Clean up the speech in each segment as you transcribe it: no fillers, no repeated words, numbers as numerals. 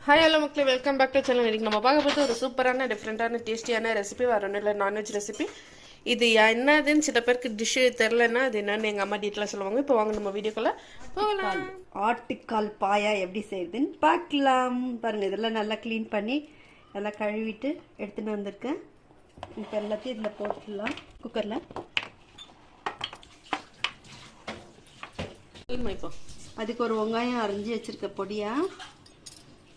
Hi hello மக்களே, welcome back to channel. இன்றைக்கி நம்ம பார்க்க போகிறது ஒரு சூப்பரான டிஃப்ரெண்ட்டான டேஸ்டியான ரெசிபி. வேறு ஒன்றும் இல்லை, நான்வெஜ் ரெசிபி. இது என்னதுன்னு சில பேருக்கு டிஷ்ஷு தெரிலன்னா அது என்னன்னு எங்கள் அம்மா டீட்டெயிலாக சொல்லுவாங்க. இப்போ வாங்க நம்ம வீடியோக்குள்ளே போகலாம். ஆட்டுக்கால் பாயா எப்படி செய்யுதுன்னு பார்க்கலாம். பாருங்கள், இதெல்லாம் நல்லா க்ளீன் பண்ணி நல்லா கழுவிட்டு எடுத்துகிட்டு வந்திருக்கேன். இப்போ எல்லாத்தையும் இதில் போட்டுடலாம் குக்கரில். இப்போ அதுக்கு ஒரு வெங்காயம் அரைஞ்சி வச்சுருக்க பொடியாக,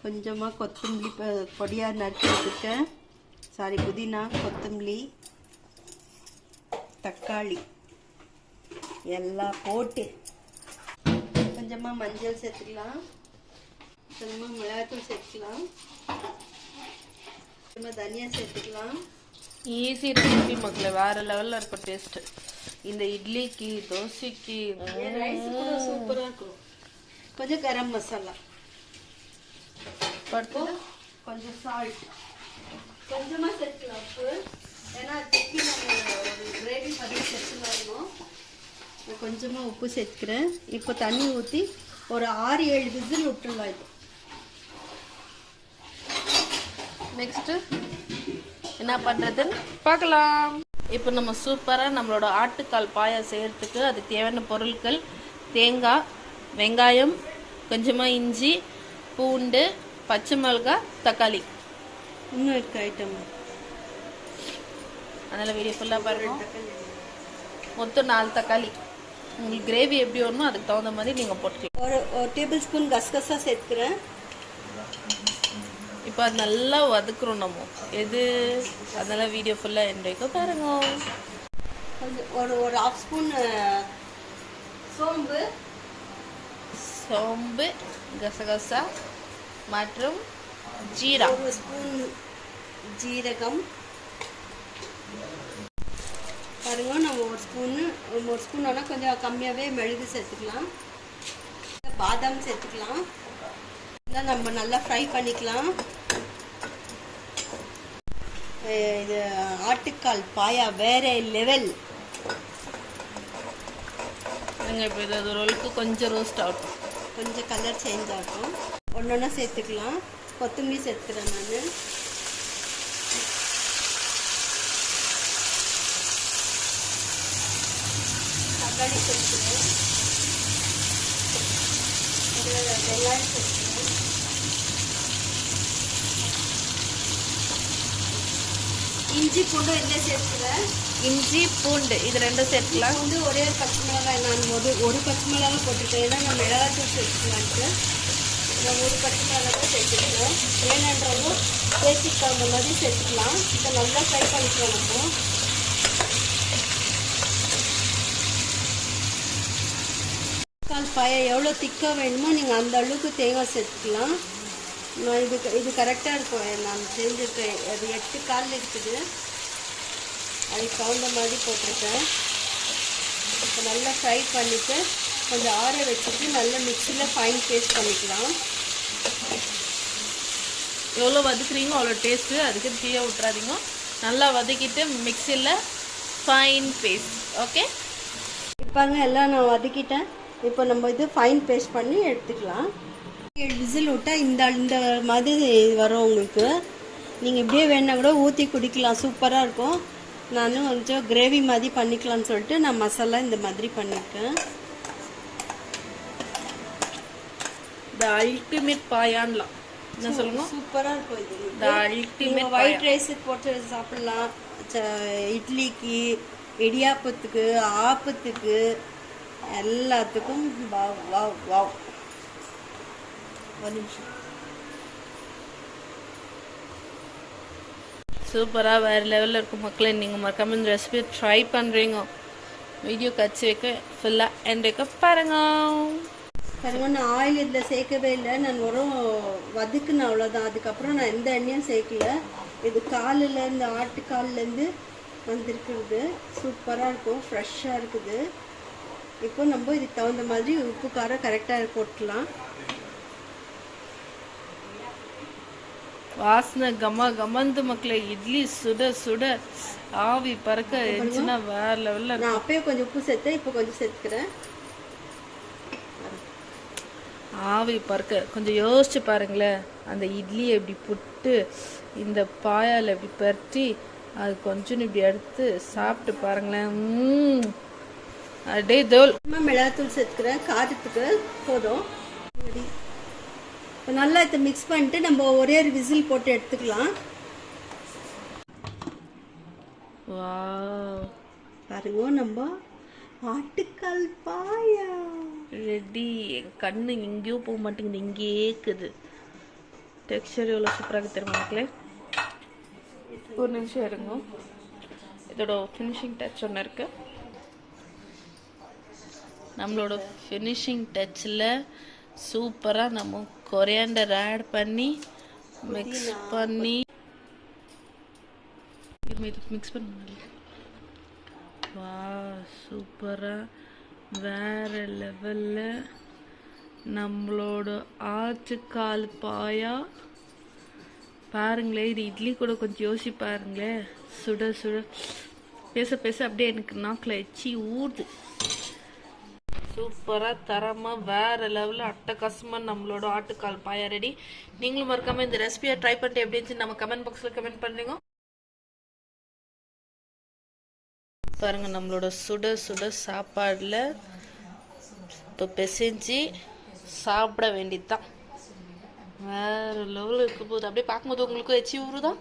கொஞ்சமாக கொத்தமல்லி பொடியாக நறுக்கி வச்சுருக்கேன். புதினா, கொத்தமல்லி, தக்காளி எல்லாம் போட்டு கொஞ்சமாக மஞ்சள் சேர்த்துக்கலாம், கொஞ்சமாக மிளகாத்தூள் சேர்த்துக்கலாம், கொஞ்சமாக தனியா சேர்த்துக்கலாம். ஈஸி ரெசிபி மக்களே, வேறு லெவலில் இருக்கும் டேஸ்ட்டு. இந்த இட்லிக்கு, தோசைக்கு, ரைஸ் கூட சூப்பராக இருக்கும். கொஞ்சம் கரம் மசாலா பட்டு, கொஞ்சம் சால்ட் கொஞ்சமாக சேர்த்துக்கலாம். உப்பு, ஏன்னா திருப்பி நம்ம ஒரு கிரேவி பண்ணி சேர்த்துலாம். கொஞ்சமாக உப்பு சேர்த்துக்கிறேன். இப்போ தண்ணி ஊற்றி ஒரு 6-7 விசில் விட்டுடலாம். இது நெக்ஸ்ட்டு என்ன பண்ணுறதுன்னு பார்க்கலாம். இப்போ நம்ம சூப்பராக நம்மளோட ஆட்டுக்கால் பாயா செய்கிறதுக்கு அதுக்கு தேவையான பொருட்கள்: தேங்காய், வெங்காயம், கொஞ்சமாக இஞ்சி, பூண்டு, பச்சை மிளகாய், தக்காளி. இன்னும் இருக்க ஐட்டம், அதனால் வீடியோ ஃபுல்லாக பாருங்கள். மொத்தம் 4 தக்காளி. உங்களுக்கு கிரேவி எப்படி வேணுமோ அதுக்கு தகுந்த மாதிரி நீங்கள் போட்டுக்கலாம். ஒரு டேபிள் ஸ்பூன் கசகசா சேர்த்துக்கிறேன். இப்போ அது நல்லா வதக்குறோம் நம்ம எது, அதனால் வீடியோ ஃபுல்லாக என்ஜாய்க்க பாருங்க. ஒரு 1/2 ஸ்பூன் சோம்பு, கசகசா மற்றும் ஜீரா, 1 ஸ்பூன் ஜீரகம். பாருங்க, நம்ம ஒரு ஸ்பூன் ஆனால் கொஞ்சம் கம்மியாகவே மெழுகு சேர்த்துக்கலாம். பாதாம் சேர்த்துக்கலாம். இதெல்லாம் நம்ம நல்லா ஃப்ரை பண்ணிக்கலாம். இது ஆட்டுக்கால் பாயா வேற லெவல். இப்போ இது ஒரு அளவுக்கு கொஞ்சம் ரோஸ்ட் ஆகட்டும், கொஞ்சம் கலர் சேஞ்ச் ஆகட்டும். ஒன்றொன்னா சேர்த்துக்கலாம். கொத்தமல்லி சேர்த்துக்கிறேன் நான். தக்காளி சேர்த்துக்கிறேன். வெங்காயம் சேர்த்துக்கிறேன். இஞ்சி பூண்டு இதில் சேர்த்துக்கிறேன். இஞ்சி பூண்டு இது ரெண்டும் சேர்த்துக்கலாம். வந்து ஒரே ஒரு பச்சை மிளகாய், நான் ஒரு பச்சை மிளகாய் போட்டிருக்கேன். ஏன்னா நான் மிளகாத்தூள் சேர்த்துக்கலான்ட்டு நான் ஒரு பச்சை மிளகாய் சேர்த்துக்கிறேன். வேணுன்றதும் பேசிக் தகுந்த மாதிரி சேர்த்துக்கலாம். இப்போ நல்லா ஃப்ரை பண்ணிக்கலாம். நம்ம கால் பாயா எவ்வளோ திக்காக வேணுமோ நீங்கள் அந்த அளவுக்கு தேங்காய் சேர்த்துக்கலாம். நான் இது கரெக்டாக இருக்கும். நான் செஞ்சுருக்கேன். அது 8 கால் இருக்குது. அதுக்கு தகுந்த மாதிரி போட்டிருக்கேன். இப்போ நல்லா ஃப்ரை பண்ணிவிட்டு கொஞ்சம் ஆற வச்சுட்டு நல்லா மிக்சியில் ஃபைன் பேஸ்ட் பண்ணிக்கலாம். எவ்வளோ வதக்குறீங்க அவ்வளோ டேஸ்ட்டு. அதுக்கு தீய விட்றாதீங்க. நல்லா வதக்கிட்டு மிக்சியில் ஃபைன் பேஸ்ட். ஓகே, இப்போங்க எல்லாம் நான் வதக்கிட்டேன். இப்போ நம்ம இது ஃபைன் பேஸ்ட் பண்ணி எடுத்துக்கலாம். 7 விசில் விட்டால் இந்த மாதிரி வரும் உங்களுக்கு. நீங்கள் இப்படியே வேணா கூட ஊற்றி குடிக்கலாம், சூப்பராக இருக்கும். நானும் கொஞ்சம் கிரேவி மாதிரி பண்ணிக்கலாம்னு சொல்லிட்டு நான் மசாலா இந்த மாதிரி பண்ணியிருக்கேன். த அல்டிமேட் பாயான்லாம் என்ன சொல்லுங்க, சூப்பராக இருக்கும். இது த அல்டிமேட் ஒயிட் ரைஸுக்கு போட்டு சாப்பிட்லாம், இட்லிக்கு, இடியாப்பத்துக்கு, ஆப்பத்துக்கு, எல்லாத்துக்கும் வாவ் வாவ் வாவ். ஒரு நிமிஷம். சூப்பராக வேறு லெவலில் இருக்கும் மக்களே. நீங்கள் மறக்காம இந்த ரெசிபியை ட்ரை பண்ணுறீங்க. வீடியோ கட்சி வைக்க ஃபுல்லாக எண்ட் வைக்க பாருங்க. நான் ஆயில் இதில் சேர்க்கவே இல்லை. நான் வெறும் வதக்குனேன், அவ்வளோதான். அதுக்கப்புறம் நான் எந்த எண்ணெயும் சேர்க்கல. இது இந்த ஆட்டுக்கால்லேருந்து வந்திருக்கிறது. சூப்பராக இருக்கும், ஃப்ரெஷ்ஷாக இருக்குது. இப்போ நம்ம இதுக்கு தகுந்த மாதிரி உப்பு காரம் கரெக்டாக போட்டுக்கலாம். வாசனை கமந்து மக்களே. இட்லி சுட சுட ஆவி பறக்க இருந்துச்சுன்னா வேற லெவலில். நான் அப்பயே கொஞ்சம் உப்பு சேர்த்தேன், இப்போ கொஞ்சம் சேர்த்துக்கிறேன். ஆவி பறக்க. கொஞ்சம் யோசிச்சு பாருங்களேன். அந்த இட்லியை இப்படி புட்டு இந்த பாயால் இப்படி பரட்டி அது கொஞ்சம் இப்படி எடுத்து சாப்பிட்டு பாருங்களேன். அடே தோல். மிளகாத்தூள் சேர்த்துக்கிறேன், காரத்துக்கு போதும். இப்போ நல்லா இதை மிக்ஸ் பண்ணிட்டு நம்ம ஒரே ஒரு விசில் போட்டு எடுத்துக்கலாம். வாவ், பாருங்க நம்ம ஆட்டுக்கால் பாயா ரெடி. என் கண்ணு எங்கேயோ போக மாட்டேங்குது, இங்கேயே இருக்குது. டெக்ஸ்சர் எவ்வளோ சூப்பராக தெரியுமா மக்களே. ஒரு நிமிஷம் இருங்க, இதோட ஃபினிஷிங் டச் ஒன்று இருக்கு. நம்மளோட ஃபினிஷிங் டச்சில் சூப்பராக நம்ம கொரியாண்டர் ஆட் பண்ணி மிக்ஸ் பண்ணி மிக்ஸ் பண்ண. வா, சூப்பராக வேறு லெவலில் நம்மளோட ஆட்டுக்கால் பாயா. பாருங்களேன், இது இட்லி கூட கொஞ்சம் யோசி பாருங்களேன். சுட சுட பேச பேச அப்படியே எனக்கு நாக்கில் எச்சி ஊறுது. சூப்பராக தரமாக வேறு லெவலில் அட்டகாசமாக நம்மளோட ஆட்டுக்கால் பாயா ரெடி. நீங்களும் மறக்காமல் இந்த ரெசிபியை ட்ரை பண்ணிட்டு எப்படி இருந்துச்சு நம்ம கமெண்ட் பாக்ஸில் கமெண்ட் பண்ணுறீங்க. பாருங்கள், நம்மளோட சுட சுட சாப்பாடில் இப்போ பிசைஞ்சு சாப்பிட வேண்டியதுதான். வேறு லெவலில் இருக்க போகுது. அப்படியே பார்க்கும்போது உங்களுக்கும் எச்சி ஊறுதான்.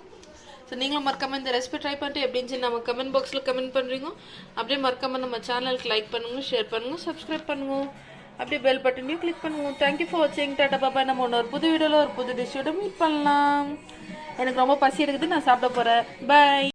ஸோ நீங்களும் மறக்காமல் இந்த ரெசிபி ட்ரை பண்ணிட்டு எப்படி இருந்துச்சு நம்ம கமெண்ட் பாக்ஸில் கமெண்ட் பண்ணுறீங்க. அப்படியே மறக்காமல் நம்ம சேனலுக்கு லைக் பண்ணுங்க, ஷேர் பண்ணுங்கள், சப்ஸ்கிரைப் பண்ணுங்க. அப்படியே பெல் பட்டனையும் கிளிக் பண்ணுங்க. தேங்க்யூ ஃபார் வாட்சிங். டாடா பாப்பா. நம்ம ஒரு புது வீடியோவில் ஒரு புது டிஷ்ஷோட மீட் பண்ணலாம். எனக்கு ரொம்ப பசி எடுக்குது, நான் சாப்பிட போகிறேன். பாய்.